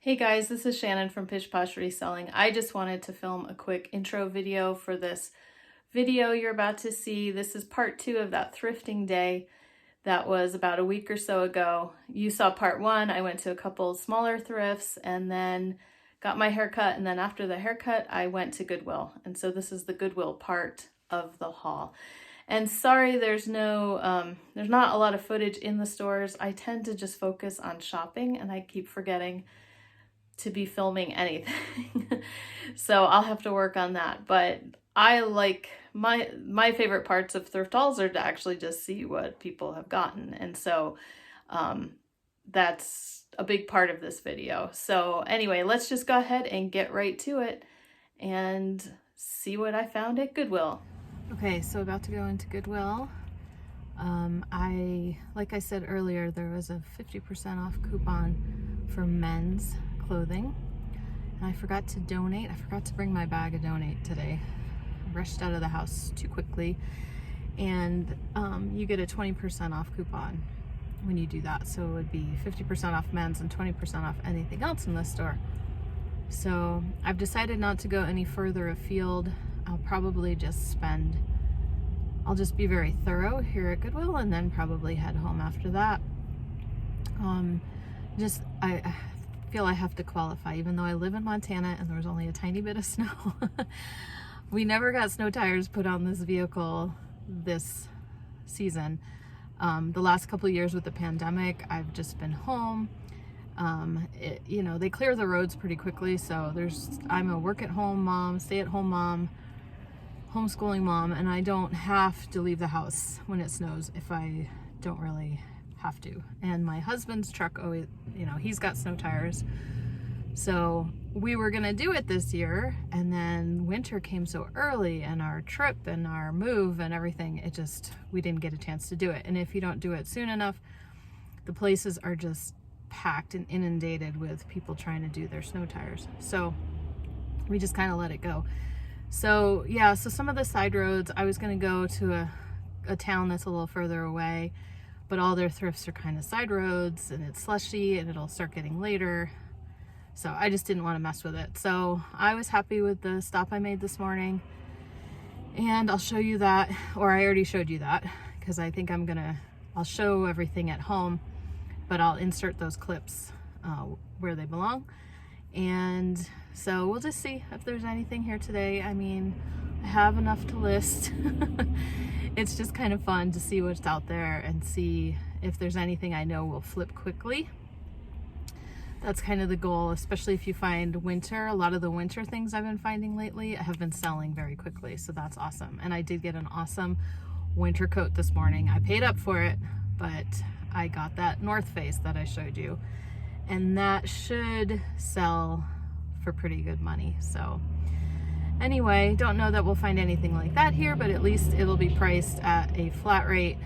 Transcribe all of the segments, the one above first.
Hey guys, this is Shannon from Pish Posh Reselling. I just wanted to film a quick intro video for this video you're about to see. This is part 2 of that thrifting day that was about a week or so ago. You saw part 1. I went to a couple smaller thrifts and then got my haircut, and then after the haircut I went to Goodwill. And so this is the Goodwill part of the haul. And sorry, there's not a lot of footage in the stores. I tend to just focus on shopping and I keep forgetting to be filming anything. So I'll have to work on that. But I like my favorite parts of thrift hauls are to actually just see what people have gotten. And so that's a big part of this video. So anyway, let's just go ahead and get right to it and see what I found at Goodwill. Okay, so about to go into Goodwill. Like I said earlier, there was a 50% off coupon for men's clothing, and I forgot to donate. I forgot to bring my bag of donate today. I rushed out of the house too quickly, and you get a 20% off coupon when you do that. So it would be 50% off men's and 20% off anything else in the store. So I've decided not to go any further afield. I'll probably just I'll just be very thorough here at Goodwill and then probably head home after that. I feel I have to qualify, even though I live in Montana and there was only a tiny bit of snow. We never got snow tires put on this vehicle this season. The last couple of years with the pandemic, I've just been home. They clear the roads pretty quickly, so I'm a work-at-home mom, stay-at-home mom, homeschooling mom, and I don't have to leave the house when it snows if I don't really have to. And my husband's truck always, he's got snow tires. So we were gonna do it this year, and then winter came so early, and our trip and our move and everything, we didn't get a chance to do it. And if you don't do it soon enough, the places are just packed and inundated with people trying to do their snow tires. So we just kind of let it go. So yeah, so some of the side roads, I was gonna go to a town that's a little further away, but all their thrifts are kind of side roads and it's slushy and it'll start getting later. So I just didn't want to mess with it. So I was happy with the stop I made this morning, and I'll show you that, or I already showed you that, because I think I'll show everything at home, but I'll insert those clips where they belong. And so we'll just see if there's anything here today. I mean, I have enough to list. It's just kind of fun to see what's out there and see if there's anything I know will flip quickly. That's kind of the goal, especially if you find winter. A lot of the winter things I've been finding lately have been selling very quickly, so that's awesome. And I did get an awesome winter coat this morning. I paid up for it, but I got that North Face that I showed you, and that should sell for pretty good money. So anyway, don't know that we'll find anything like that here, but at least it'll be priced at a flat rate,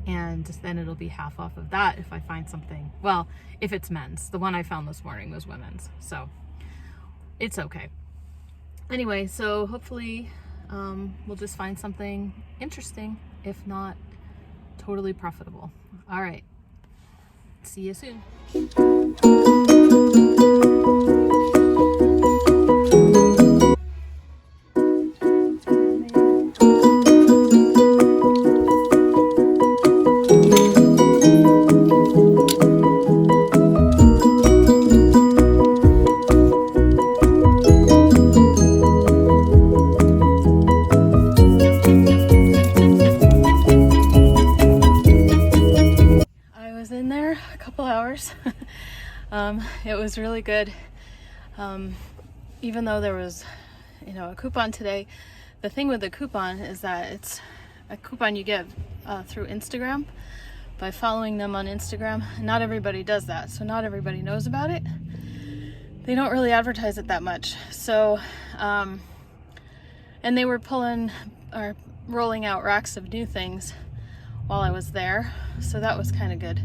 and then it'll be half off of that if I find something. Well, if it's men's. The one I found this morning was women's, so it's okay. Anyway, so hopefully we'll just find something interesting, if not totally profitable. All right, see you soon. Hours. It was really good. Even though there was, a coupon today, the thing with the coupon is that it's a coupon you get through Instagram by following them on Instagram. Not everybody does that, so not everybody knows about it. They don't really advertise it that much. So, and they were rolling out racks of new things while I was there, so that was kind of good.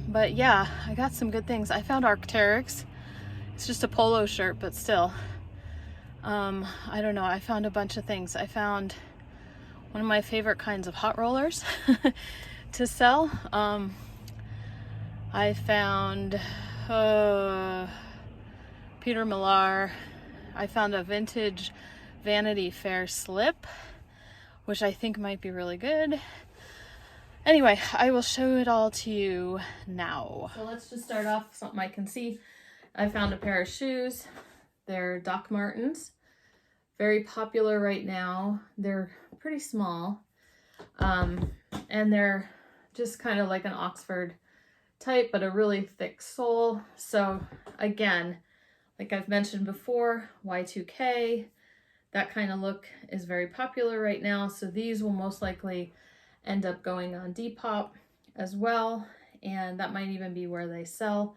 But yeah, I got some good things. I found Arc'teryx. It's just a polo shirt, but still. I don't know, I found a bunch of things. I found one of my favorite kinds of hot rollers to sell. I found Peter Millar. I found a vintage Vanity Fair slip, which I think might be really good. Anyway, I will show it all to you now. So let's just start off with something I can see. I found a pair of shoes. They're Doc Martens. Very popular right now. They're pretty small. And they're just kind of like an Oxford type, but a really thick sole. So again, like I've mentioned before, Y2K, that kind of look is very popular right now. So these will most likely end up going on Depop as well. And that might even be where they sell.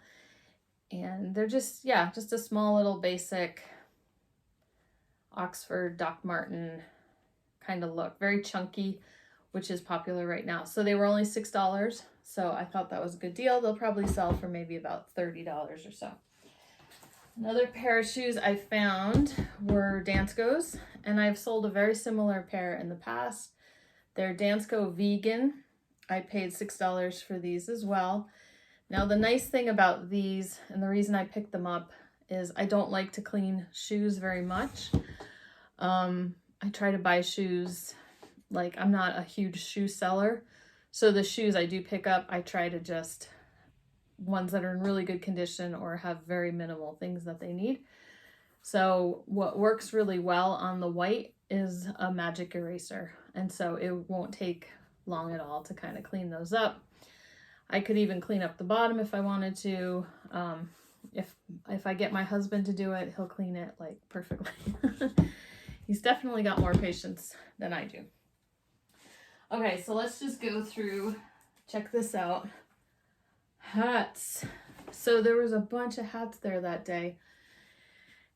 And they're just, yeah, just a small little basic Oxford Doc Marten kind of look. Very chunky, which is popular right now. So they were only $6. So I thought that was a good deal. They'll probably sell for maybe about $30 or so. Another pair of shoes I found were Dansko's, and I've sold a very similar pair in the past. They're Dansko Vegan. I paid $6 for these as well. Now the nice thing about these, and the reason I picked them up, is I don't like to clean shoes very much. I try to buy shoes, like I'm not a huge shoe seller. So the shoes I do pick up, I try to just ones that are in really good condition or have very minimal things that they need. So what works really well on the white is a magic eraser. And so it won't take long at all to kind of clean those up. I could even clean up the bottom if I wanted to. If I get my husband to do it, he'll clean it like perfectly. He's definitely got more patience than I do. Okay, so let's just go through, check this out. Hats. So there was a bunch of hats there that day.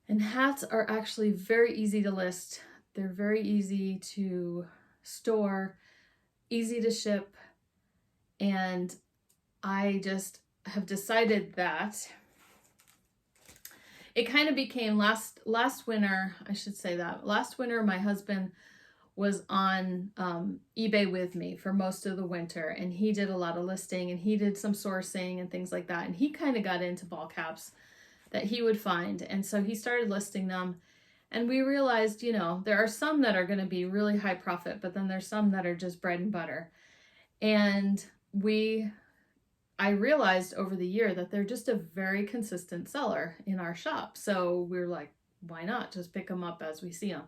And hats are actually very easy to list. They're very easy to store, easy to ship. And I just have decided that it kind of became last winter, I should say that. Last winter, my husband was on eBay with me for most of the winter, and he did a lot of listing, and he did some sourcing and things like that, and he kind of got into ball caps that he would find, and so he started listing them, and we realized, you know, there are some that are going to be really high profit, but then there's some that are just bread and butter, and I realized over the year that they're just a very consistent seller in our shop, so we're like, why not just pick them up as we see them?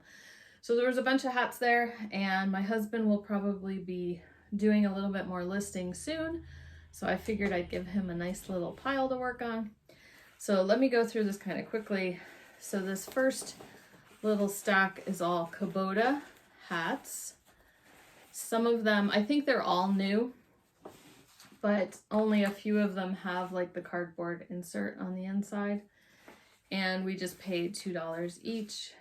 So there was a bunch of hats there, and my husband will probably be doing a little bit more listing soon. So I figured I'd give him a nice little pile to work on. So let me go through this kind of quickly. So this first little stack is all Kubota hats. Some of them, I think they're all new, but only a few of them have like the cardboard insert on the inside. And we just paid $2 each.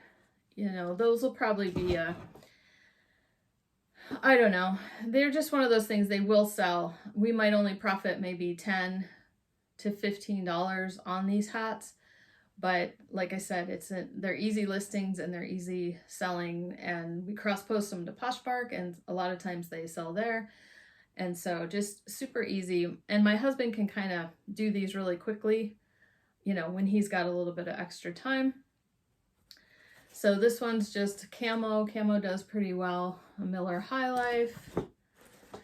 You know, those will probably be I don't know. They're just one of those things, they will sell. We might only profit maybe $10 to $15 on these hats. But like I said, they're easy listings and they're easy selling, and we cross-post them to Poshmark, and a lot of times they sell there. And so just super easy. And my husband can kind of do these really quickly, you know, when he's got a little bit of extra time. So this one's just camo. Camo does pretty well. A Miller High Life.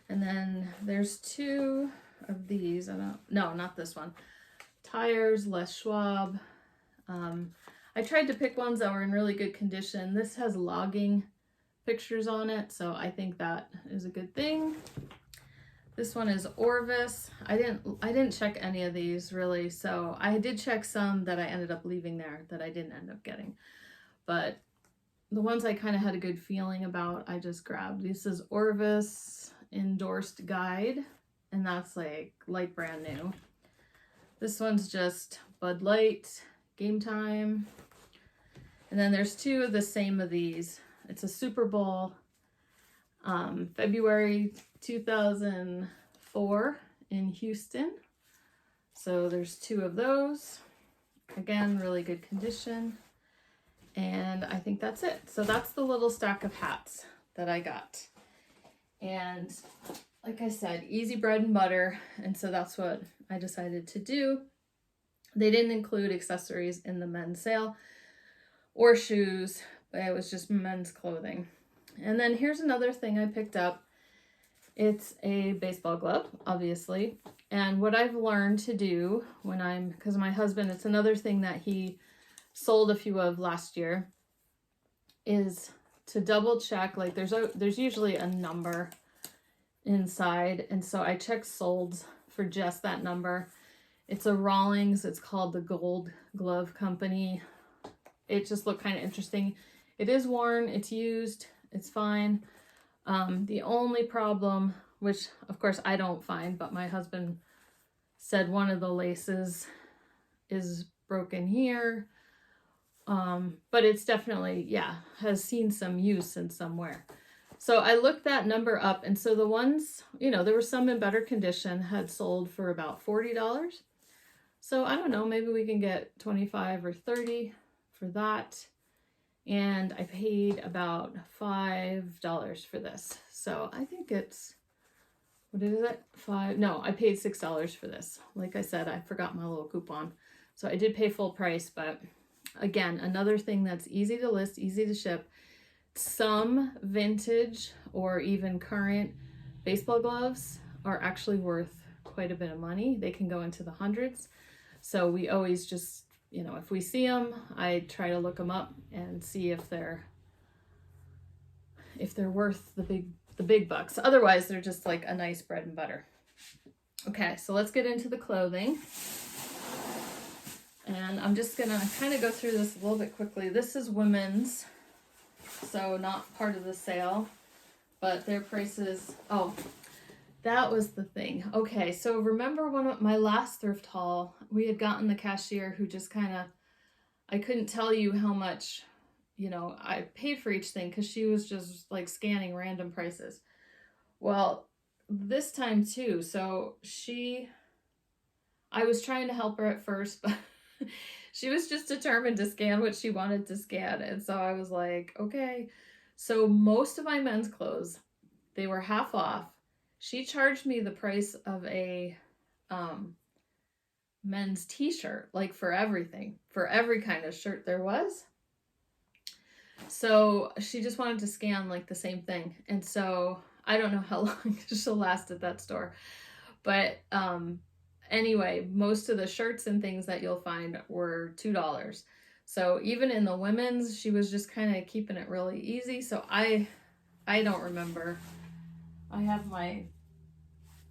And then there's two of these. No, not this one. Tires, Les Schwab. I tried to pick ones that were in really good condition. This has logging pictures on it, so I think that is a good thing. This one is Orvis. I didn't check any of these really, so I did check some that I ended up leaving there that I didn't end up getting. But the ones I kind of had a good feeling about, I just grabbed. This is Orvis endorsed guide, and that's like light brand new. This one's just Bud Light, Game Time. And then there's two of the same of these. It's a Super Bowl, February 2004 in Houston. So there's two of those. Again, really good condition. And I think that's it. So that's the little stack of hats that I got. And like I said, easy bread and butter. And so that's what I decided to do. They didn't include accessories in the men's sale or shoes, but it was just men's clothing. And then here's another thing I picked up. It's a baseball glove, obviously. And what I've learned to do when because my husband, it's another thing that he sold a few of last year, is to double check, like there's usually a number inside. And so I checked solds for just that number. It's a Rawlings. It's called the Gold Glove Company. It just looked kind of interesting. It is worn. It's used. It's fine. The only problem, which of course I don't find, but my husband said one of the laces is broken here. But it's definitely, yeah, has seen some use in somewhere. So I looked that number up, and so the ones, you know, there were some in better condition, had sold for about $40. So I don't know, maybe we can get 25 or 30 for that. And I paid about $5 for this. So I think it's, what is it? I paid $6 for this. Like I said, I forgot my little coupon. So I did pay full price, but again, another thing that's easy to list, easy to ship. Some vintage or even current baseball gloves are actually worth quite a bit of money. They can go into the hundreds. So we always just, you know, if we see them, I try to look them up and see if they're worth the big bucks. Otherwise, they're just like a nice bread and butter. Okay, so let's get into the clothing. And I'm just gonna kind of go through this a little bit quickly. This is women's, so not part of the sale, but their prices, oh, that was the thing. Okay, so remember my last thrift haul, we had gotten the cashier who just kind of, I couldn't tell you how much, you know, I paid for each thing because she was just like scanning random prices. Well, this time too, so I was trying to help her at first, but she was just determined to scan what she wanted to scan. And so I was like, okay. So most of my men's clothes, they were half off. She charged me the price of a men's t-shirt, like for everything, for every kind of shirt there was. So she just wanted to scan like the same thing. And so I don't know how long she'll last at that store. But anyway, most of the shirts and things that you'll find were $2. So even in the women's, she was just kind of keeping it really easy. So I don't remember. I have my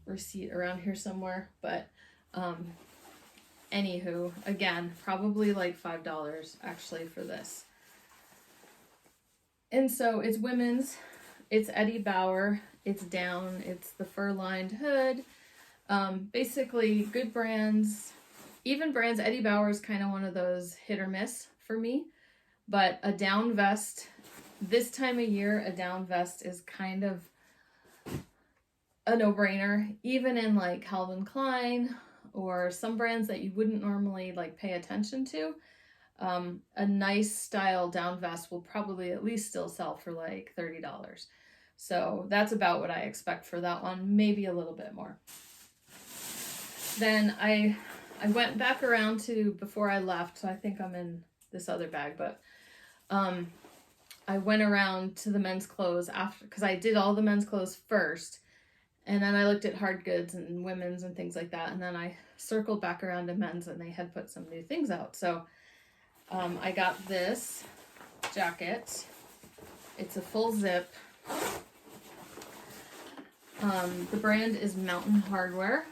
receipt around here somewhere, but anywho, again, probably like $5 actually for this. And so it's women's, it's Eddie Bauer, it's down, it's the fur-lined hood. Basically good brands, even brands. Eddie Bauer is kind of one of those hit or miss for me, but a down vest, this time of year, a down vest is kind of a no-brainer, even in like Calvin Klein or some brands that you wouldn't normally like pay attention to. A nice style down vest will probably at least still sell for like $30. So that's about what I expect for that one, maybe a little bit more. Then I went back around to, before I left, so I think I'm in this other bag, but I went around to the men's clothes after, because I did all the men's clothes first, and then I looked at hard goods and women's and things like that, and then I circled back around to men's, and they had put some new things out. So I got this jacket. It's a full zip. The brand is Mountain Hardwear.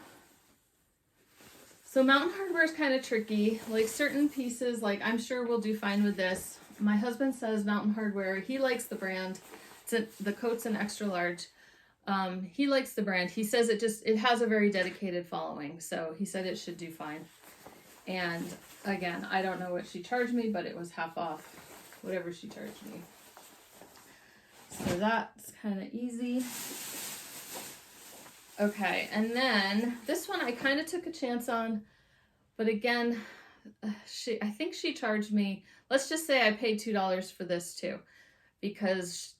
So Mountain Hardwear is kind of tricky. Like certain pieces, like I'm sure we'll do fine with this. My husband says Mountain Hardwear, he likes the brand. The coat's an extra large. He likes the brand. He says it has a very dedicated following. So he said it should do fine. And again, I don't know what she charged me, but it was half off whatever she charged me. So that's kind of easy. Okay, and then this one I kind of took a chance on, but again, I think she charged me, let's just say I paid $2 for this too, because,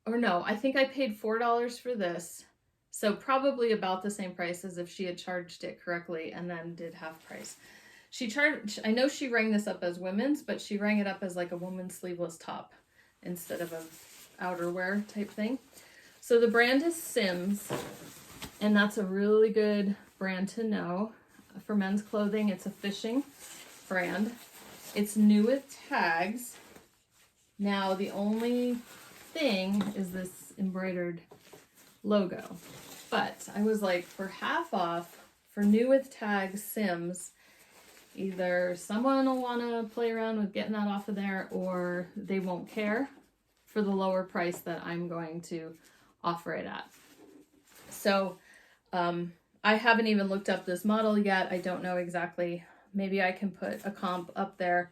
or no, I think I paid $4 for this, So probably about the same price as if she had charged it correctly and then did half price. She charged, I know she rang this up as women's, but she rang it up as like a woman's sleeveless top instead of a outerwear type thing. So the brand is Sims, and that's a really good brand to know. For men's clothing, it's a fishing brand. It's new with tags. Now the only thing is this embroidered logo. But I was like, for half off, for new with tags Sims, either someone will want to play around with getting that off of there, or they won't care for the lower price that I'm going to offer it at. So I haven't even looked up this model yet. I don't know exactly. Maybe I can put a comp up there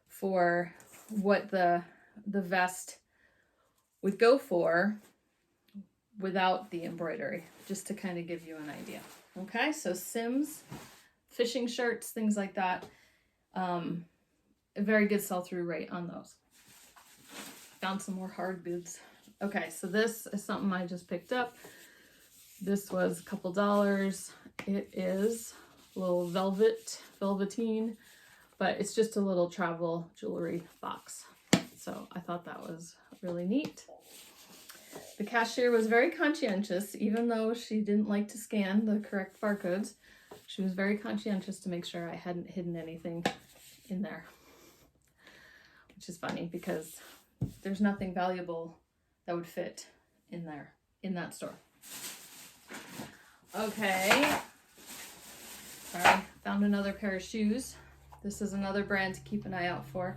for what the vest would go for without the embroidery, just to kind of give you an idea. Okay, so Sims, fishing shirts, things like that. A very good sell-through rate on those. Found some more hard goods. Okay, so this is something I just picked up. This was a couple dollars. It is a little velveteen, but it's just a little travel jewelry box. So I thought that was really neat. The cashier was very conscientious, even though she didn't like to scan the correct barcodes. She was very conscientious to make sure I hadn't hidden anything in there, which is funny because there's nothing valuable that would fit in there, in that store. Okay. Sorry, found another pair of shoes. This is another brand to keep an eye out for.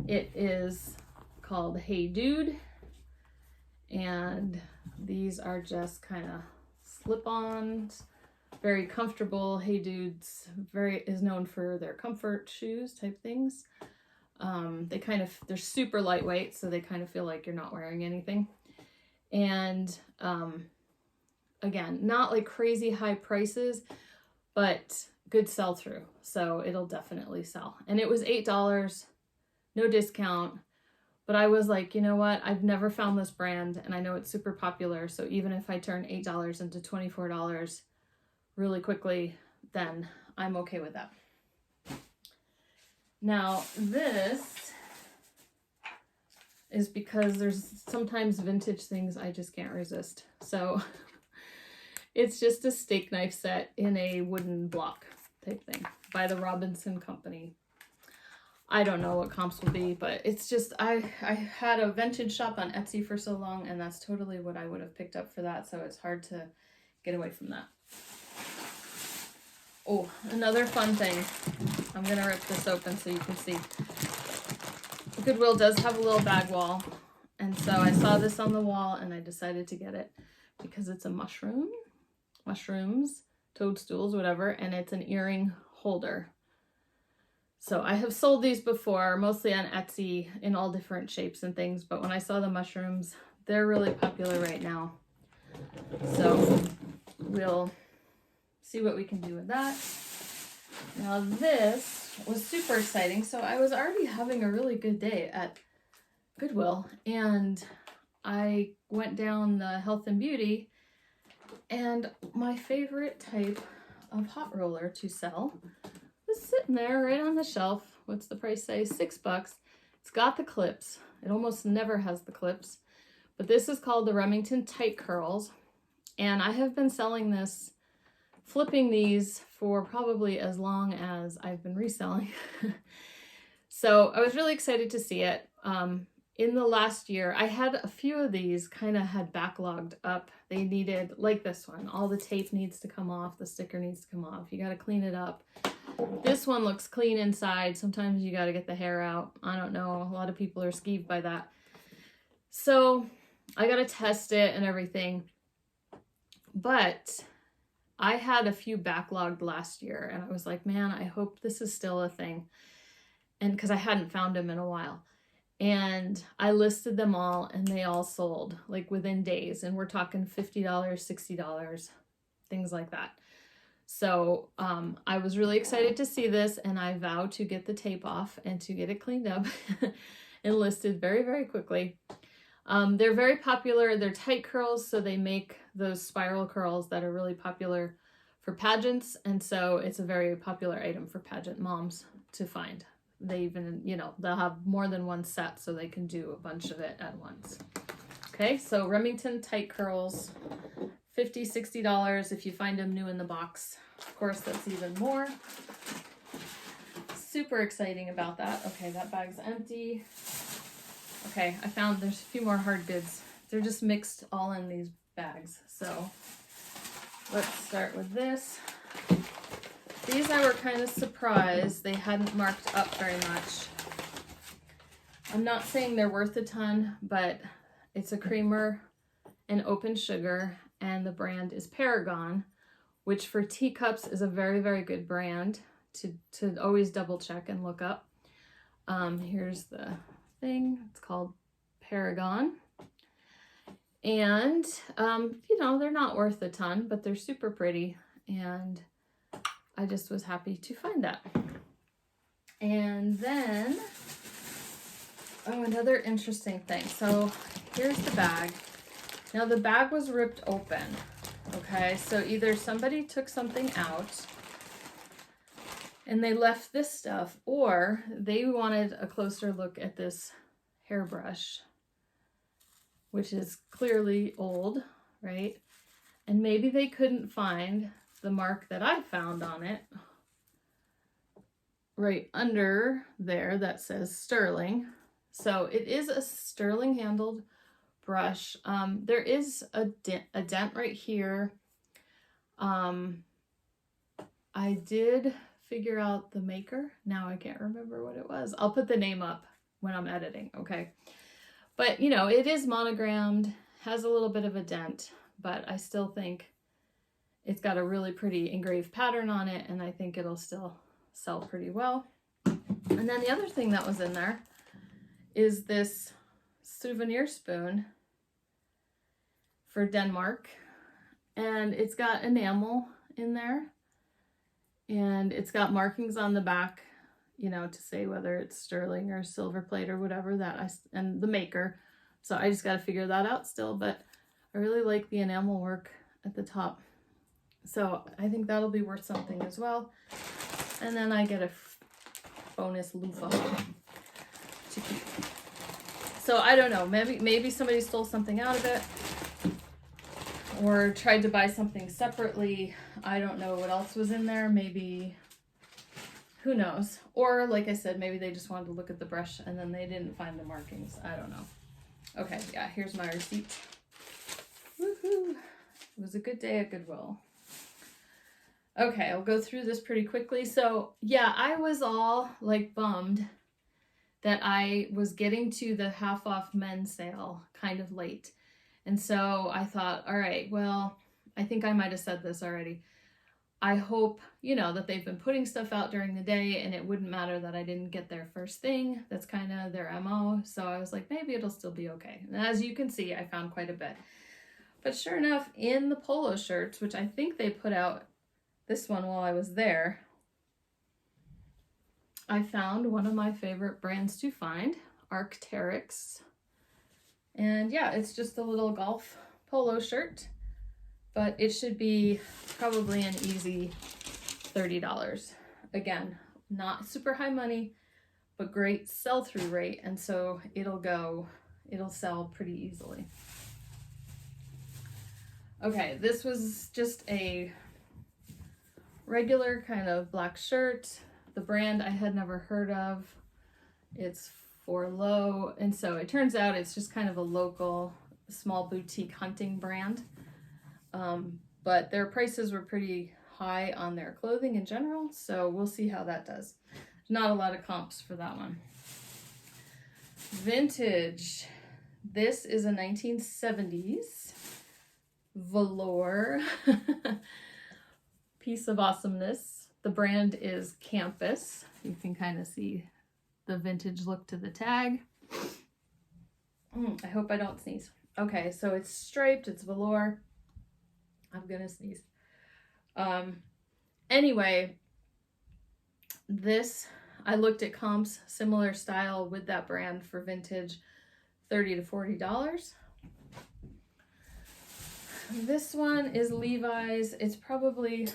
It is called Hey Dude. And these are just kind of slip-ons, very comfortable. Hey Dude's is known for their comfort shoes type things. They're super lightweight, so they kind of feel like you're not wearing anything. And again, not like crazy high prices, but good sell-through. So it'll definitely sell. And it was $8, no discount. But I was like, you know what? I've never found this brand, and I know it's super popular. So even if I turn $8 into $24 really quickly, then I'm okay with that. Now, this is because there's sometimes vintage things I just can't resist. So it's just a steak knife set in a wooden block type thing by the Robinson Company. I don't know what comps will be, but it's just, I had a vintage shop on Etsy for so long, and that's totally what I would have picked up for that, so it's hard to get away from that. Oh, another fun thing. I'm going to rip this open so you can see. Goodwill does have a little bag wall, and so I saw this on the wall, and I decided to get it because it's a mushrooms, toadstools, whatever, and it's an earring holder. So I have sold these before, mostly on Etsy in all different shapes and things, but when I saw the mushrooms, they're really popular right now. So we'll see what we can do with that. Now this was super exciting. So I was already having a really good day at Goodwill, and I went down the health and beauty, and my favorite type of hot roller to sell was sitting there right on the shelf. What's the price say? $6. It's got the clips. It almost never has the clips, but this is called the Remington Tight Curls, and I have been selling this, flipping these for probably as long as I've been reselling. So I was really excited to see it. In the last year, I had a few of these kind of had backlogged up. They needed, like this one, all the tape needs to come off, the sticker needs to come off. You got to clean it up. This one looks clean inside. Sometimes you got to get the hair out. I don't know. A lot of people are skeeved by that. So I got to test it and everything. But I had a few backlogged last year, and I was like, man, I hope this is still a thing. And because I hadn't found them in a while. And I listed them all, and they all sold like within days. And we're talking $50, $60, things like that. So I was really excited to see this, and I vowed to get the tape off and to get it cleaned up and listed very, very quickly. They're very popular. They're tight curls, so they make those spiral curls that are really popular for pageants, and so it's a very popular item for pageant moms to find. They even, you know, they'll have more than one set so they can do a bunch of it at once. Okay, so Remington tight curls, $50, $60 if you find them new in the box. Of course, that's even more. Super exciting about that. Okay, that bag's empty. Okay, I found there's a few more hard goods. They're just mixed all in these bags. So let's start with this. These I were kind of surprised they hadn't marked up very much. I'm not saying they're worth a ton, but it's a creamer and open sugar, and the brand is Paragon, which for teacups is a very, very good brand to always double check and look up. Here's the thing. It's called Paragon. And, you know, they're not worth a ton, but they're super pretty. And I just was happy to find that. And then, oh, another interesting thing. So here's the bag. Now the bag was ripped open. Okay, so either somebody took something out and they left this stuff, or they wanted a closer look at this hairbrush, which is clearly old, right? And maybe they couldn't find the mark that I found on it right under there that says sterling. So it is a sterling handled brush. There is a dent right here. I did figure out the maker. Now I can't remember what it was. I'll put the name up when I'm editing, okay? But, you know, it is monogrammed, has a little bit of a dent, but I still think it's got a really pretty engraved pattern on it, and I think it'll still sell pretty well. And then the other thing that was in there is this souvenir spoon for Denmark, and it's got enamel in there, and it's got markings on the back, you know, to say whether it's sterling or silver plate or whatever and the maker. So I just got to figure that out still, but I really like the enamel work at the top. So I think that'll be worth something as well. And then I get a bonus loofah to keep. So I don't know, maybe somebody stole something out of it or tried to buy something separately. I don't know what else was in there. Maybe, who knows? Or like I said, maybe they just wanted to look at the brush and then they didn't find the markings. I don't know. Okay, yeah, here's my receipt. Woohoo! It was a good day at Goodwill. Okay, I'll go through this pretty quickly. So yeah, I was all like bummed that I was getting to the half off men's sale kind of late. And so I thought, all right, well, I think I might have said this already. I hope, you know, that they've been putting stuff out during the day and it wouldn't matter that I didn't get there first thing. That's kind of their MO. So I was like, maybe it'll still be okay. And as you can see, I found quite a bit. But sure enough, in the polo shirts, which I think they put out this one while I was there, I found one of my favorite brands to find, Arc'teryx. And yeah, it's just a little golf polo shirt, but it should be probably an easy $30. Again, not super high money, but great sell-through rate. And so it'll sell pretty easily. Okay, this was just a regular kind of black shirt. The brand I had never heard of. It's for low, and so it turns out it's just kind of a local small boutique hunting brand. But their prices were pretty high on their clothing in general, so we'll see how that does. Not a lot of comps for that one. Vintage. This is a 1970s velour piece of awesomeness. The brand is Campus. You can kind of see the vintage look to the tag. I hope I don't sneeze. Okay, so it's striped, it's velour. I'm gonna sneeze. Anyway, this, I looked at comps, similar style with that brand for vintage, $30 to $40. This one is Levi's. It's probably,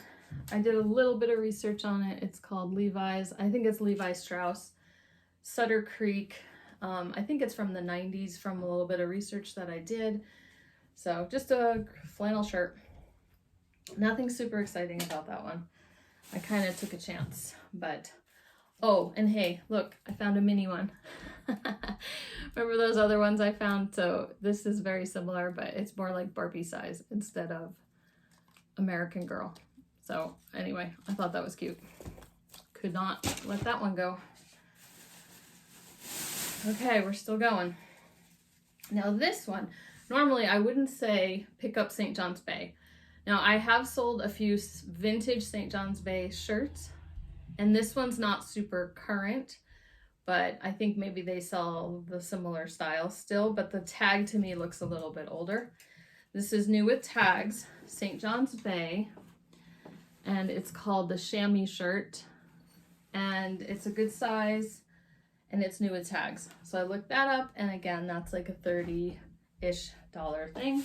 I did a little bit of research on it. It's called Levi's. I think it's Levi Strauss, Sutter Creek. I think it's from the 90s from a little bit of research that I did. So just a flannel shirt. Nothing super exciting about that one. I kind of took a chance, but, oh, and hey, look, I found a mini one. Remember those other ones I found? So this is very similar, but it's more like Barbie size instead of American Girl. So anyway, I thought that was cute. Could not let that one go. Okay, we're still going. Now this one, normally I wouldn't say pick up St. John's Bay. Now I have sold a few vintage St. John's Bay shirts, and this one's not super current, but I think maybe they sell the similar style still, but the tag to me looks a little bit older. This is new with tags, St. John's Bay, and it's called the chamois shirt, and it's a good size, and it's new with tags. So I looked that up, and again, that's like a $30-ish thing.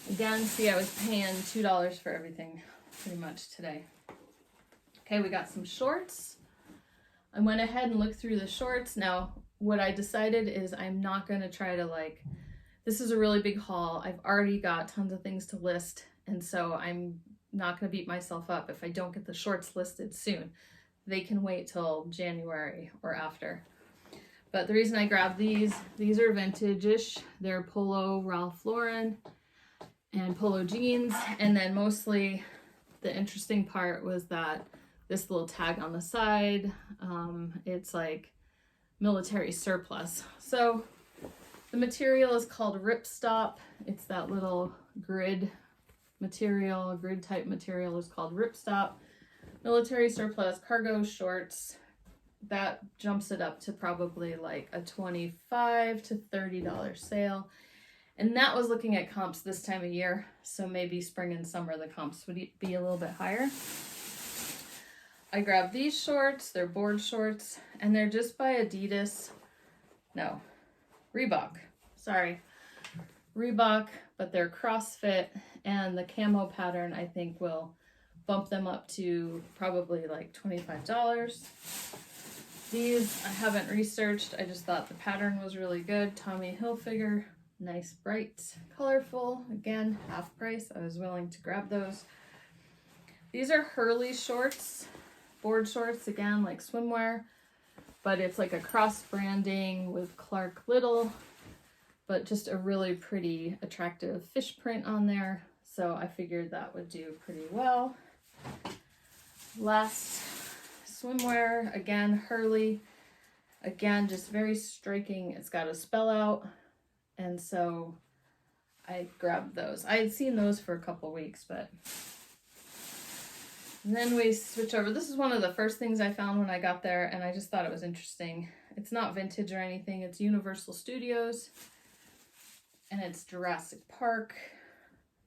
Again, see, I was paying $2 for everything pretty much today. Okay, we got some shorts. I went ahead and looked through the shorts. Now, what I decided is I'm not going to try to this is a really big haul. I've already got tons of things to list, and so I'm not going to beat myself up if I don't get the shorts listed soon. They can wait till January or after. But the reason I grabbed these are vintage-ish. They're Polo Ralph Lauren and Polo jeans, and then mostly the interesting part was that this little tag on the side, it's like military surplus. So the material is called Ripstop. It's that little grid material, grid type material is called Ripstop. Military surplus, cargo shorts. That jumps it up to probably like a $25 to $30 sale. And that was looking at comps this time of year. So maybe spring and summer, the comps would be a little bit higher. I grabbed these shorts. They're board shorts, and they're just by Adidas. No, Reebok. Sorry. Reebok, but they're CrossFit, and the camo pattern I think will bump them up to probably like $25. These I haven't researched. I just thought the pattern was really good. Tommy Hilfiger, nice, bright, colorful. Again, half price. I was willing to grab those. These are Hurley shorts, board shorts, again, like swimwear, but it's like a cross branding with Clark Little, but just a really pretty, attractive fish print on there. So I figured that would do pretty well. Last, swimwear, again, Hurley. Again, just very striking. It's got a spell out, and so I grabbed those. I had seen those for a couple weeks, but... And then we switch over. This is one of the first things I found when I got there, and I just thought it was interesting. It's not vintage or anything. It's Universal Studios, and it's Jurassic Park.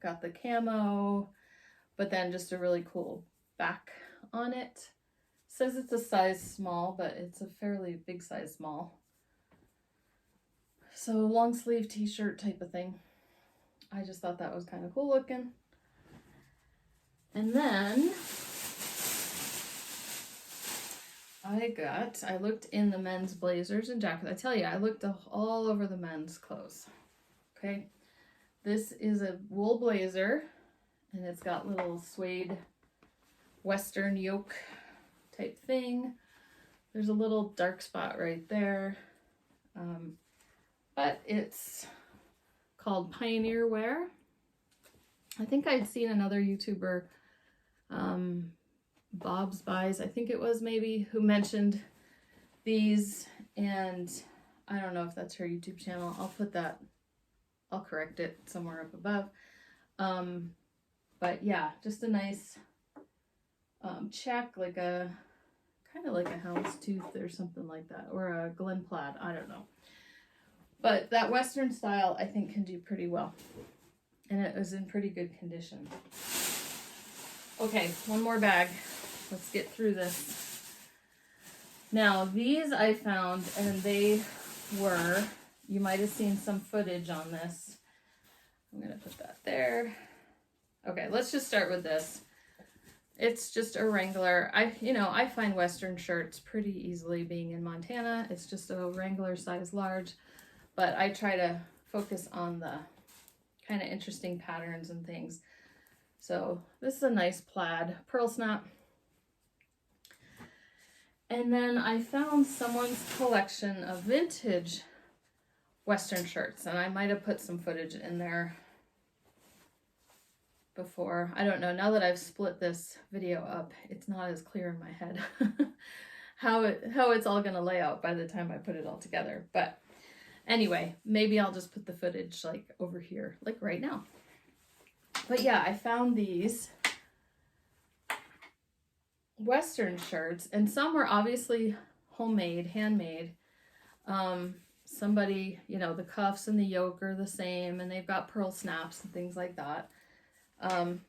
Got the camo, but then just a really cool back on it. Says it's a size small, but it's a fairly big size small. So long sleeve t-shirt type of thing. I just thought that was kind of cool looking. And then I looked in the men's blazers and jackets. I tell you, I looked all over the men's clothes. Okay. This is a wool blazer, and it's got little suede western yoke type thing. There's a little dark spot right there. But it's called Pioneer Wear. I think I'd seen another YouTuber, Bob's Buys, I think it was maybe, who mentioned these, and I don't know if that's her YouTube channel. I'll correct it somewhere up above. But yeah, just a nice check, like a kind of like a houndstooth or something like that, or a Glen Plaid, I don't know. But that Western style I think can do pretty well, and it was in pretty good condition. Okay, one more bag. Let's get through this. Now these I found, and they were You might have seen some footage on this. I'm gonna put that there. Okay, let's just start with this. It's just a Wrangler. I find Western shirts pretty easily being in Montana. It's just a Wrangler size large, but I try to focus on the kind of interesting patterns and things. So this is a nice plaid pearl snap. And then I found someone's collection of vintage Western shirts, and I might have put some footage in there before. I don't know. Now that I've split this video up, it's not as clear in my head how it's all going to lay out by the time I put it all together. But anyway, maybe I'll just put the footage like over here, like right now. But yeah, I found these Western shirts, and some were obviously homemade, handmade. Somebody, the cuffs and the yoke are the same, and they've got pearl snaps and things like that.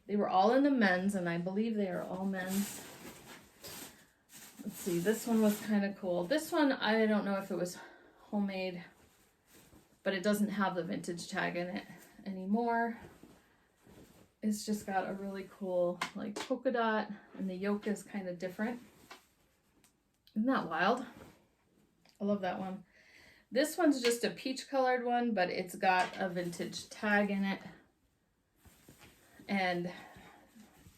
They were all in the men's, and I believe they are all men's. Let's see, this one was kind of cool. This one, I don't know if it was homemade, but it doesn't have the vintage tag in it anymore. It's just got a really cool like polka dot, and the yoke is kind of different. Isn't that wild? I love that one. This one's just a peach colored one, but it's got a vintage tag in it. And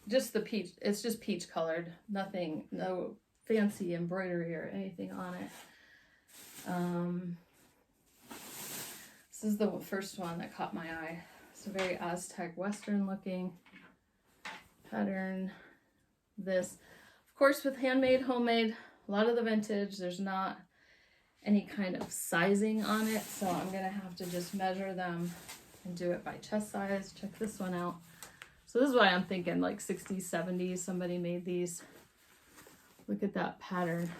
just the peach, it's just peach colored, nothing, no fancy embroidery or anything on it. This is the first one that caught my eye. It's a very Aztec Western looking pattern. This, of course, with handmade, homemade, a lot of the vintage, there's not any kind of sizing on it, so I'm gonna have to just measure them and do it by chest size. Check this one out. So this is why I'm thinking like 60s, 70s, somebody made these. Look at that pattern.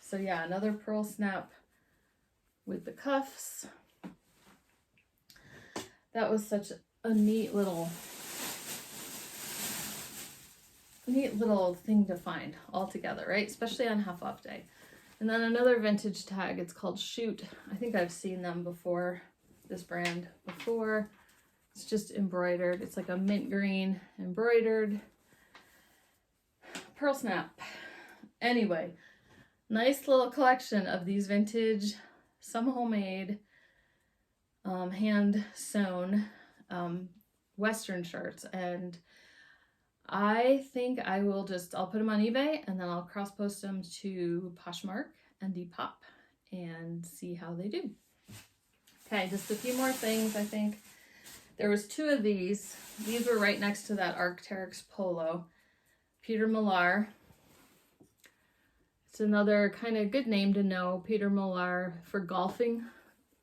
So yeah, another pearl snap with the cuffs. That was such a neat little thing to find all together, right? Especially on half off day. And then another vintage tag, it's called Shoot. I think I've seen them before, this brand before. It's just embroidered. It's like a mint green embroidered pearl snap. Anyway, nice little collection of these vintage, some homemade, hand sewn Western shirts. And I think I'll put them on eBay, and then I'll cross post them to Poshmark and Depop and see how they do. Okay, just a few more things. I think there was two of these. These were right next to that Arc'teryx polo. Peter Millar. It's another kind of good name to know, Peter Millar, for golfing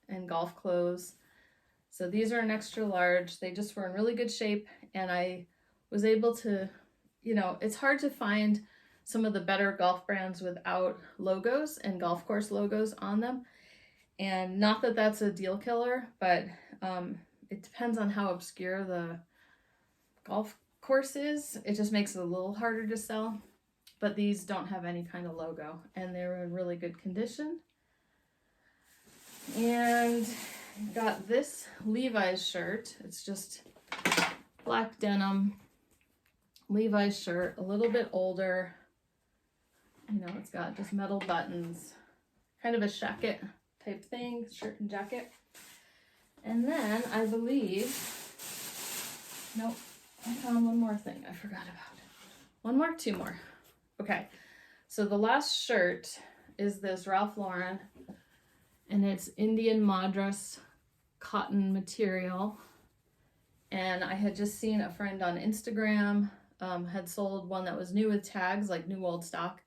and golf clothes. So these are an extra large. They just were in really good shape, and I was able to, it's hard to find some of the better golf brands without logos and golf course logos on them. And not that that's a deal killer, but it depends on how obscure the golf course is. It just makes it a little harder to sell. But these don't have any kind of logo, and they're in really good condition. And got this Levi's shirt. It's just black denim Levi's shirt, a little bit older. It's got just metal buttons, kind of a shacket type thing, shirt and jacket. And then I believe, nope, I found one more thing I forgot about. Two more. Okay, so the last shirt is this Ralph Lauren, and it's Indian Madras cotton material. And I had just seen a friend on Instagram had sold one that was new with tags, like new old stock.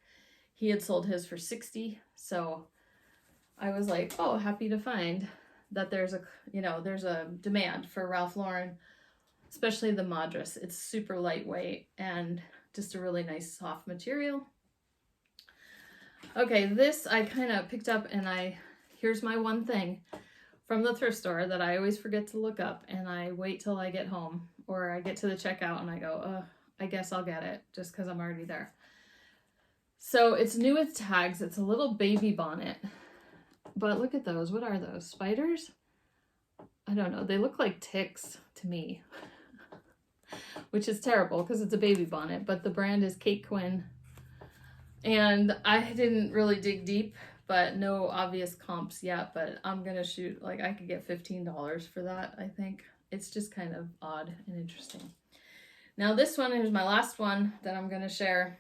He had sold his for $60. So I was like, oh, happy to find that there's a demand for Ralph Lauren, especially the Madras. It's super lightweight and just a really nice soft material. Okay, this I kind of picked up, and here's my one thing from the thrift store that I always forget to look up, and I wait till I get home or I get to the checkout and I go, I guess I'll get it just because I'm already there. So it's new with tags. It's a little baby bonnet, But look at those. What are those? Spiders? I don't know. They look like ticks to me, which is terrible because it's a baby bonnet, but the brand is Kate Quinn. And I didn't really dig deep, but no obvious comps yet, but I'm going to shoot, like I could get $15 for that, I think. It's just kind of odd and interesting. Now this one is my last one that I'm going to share.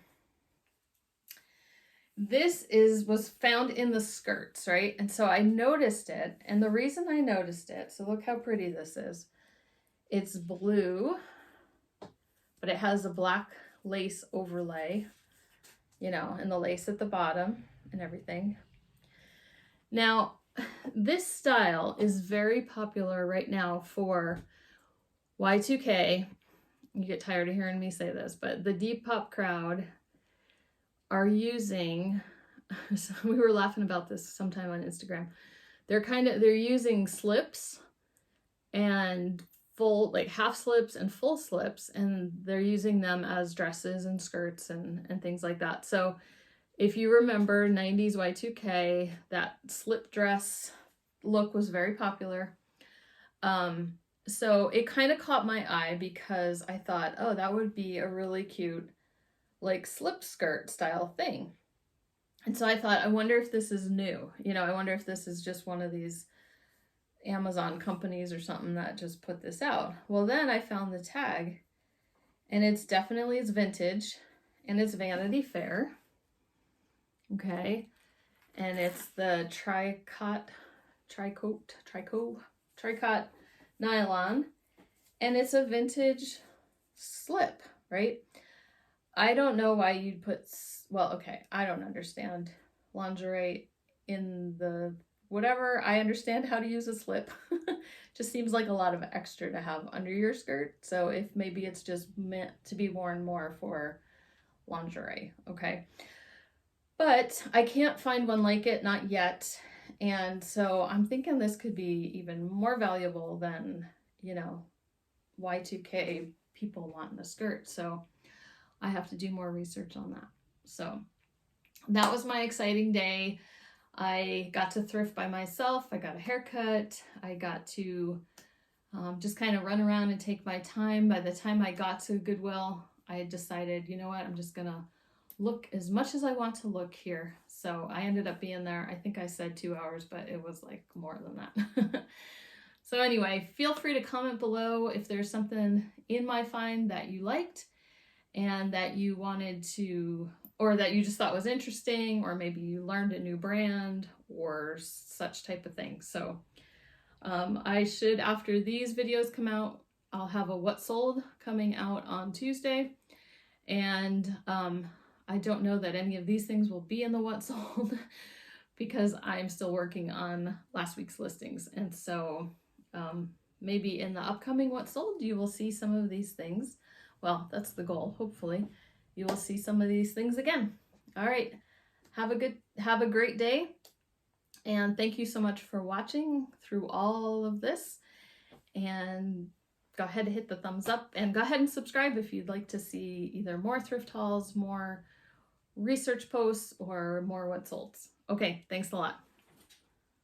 This was found in the skirts, right? And so I noticed it, and the reason I noticed it, so look how pretty this is. It's blue, but it has a black lace overlay, you know, and the lace at the bottom and everything. Now, this style is very popular right now for Y2K. You get tired of hearing me say this, but the Depop crowd are using, so we were laughing about this sometime on Instagram. They're using slips and full, like half slips and full slips, and they're using them as dresses and skirts and things like that. So if you remember 90s Y2K, that slip dress look was very popular. So it kind of caught my eye because I thought, oh, that would be a really cute like slip skirt style thing. And so I thought, I wonder if this is new. You know, I wonder if this is just one of these Amazon companies or something that just put this out. Well, then I found the tag, and it's vintage, and it's Vanity Fair. Okay. And it's the tricot nylon, and it's a vintage slip, right? I don't know why you'd put, well, okay, I don't understand lingerie in the whatever. I understand how to use a slip. Just seems like a lot of extra to have under your skirt. So if maybe it's just meant to be worn more for lingerie, okay? But I can't find one like it, not yet. And so I'm thinking this could be even more valuable than, you know, Y2K people wanting a skirt. So I have to do more research on that. So that was my exciting day. I got to thrift by myself. I got a haircut. I got to just kind of run around and take my time. By the time I got to Goodwill, I decided, you know what, I'm just gonna look as much as I want to look here. So I ended up being there, I think I said 2 hours, but it was like more than that. So anyway, feel free to comment below if there's something in my find that you liked and that you wanted to, or that you just thought was interesting, or maybe you learned a new brand or such type of thing. So I should, after these videos come out, I'll have a what sold coming out on Tuesday. And I don't know that any of these things will be in the what sold because I'm still working on last week's listings. And so maybe in the upcoming what sold, you will see some of these things. Well, that's the goal. Hopefully you will see some of these things again. All right. Have a great day. And thank you so much for watching through all of this. And go ahead and hit the thumbs up, and go ahead and subscribe if you'd like to see either more thrift hauls, more research posts, or more what solds. Okay. Thanks a lot.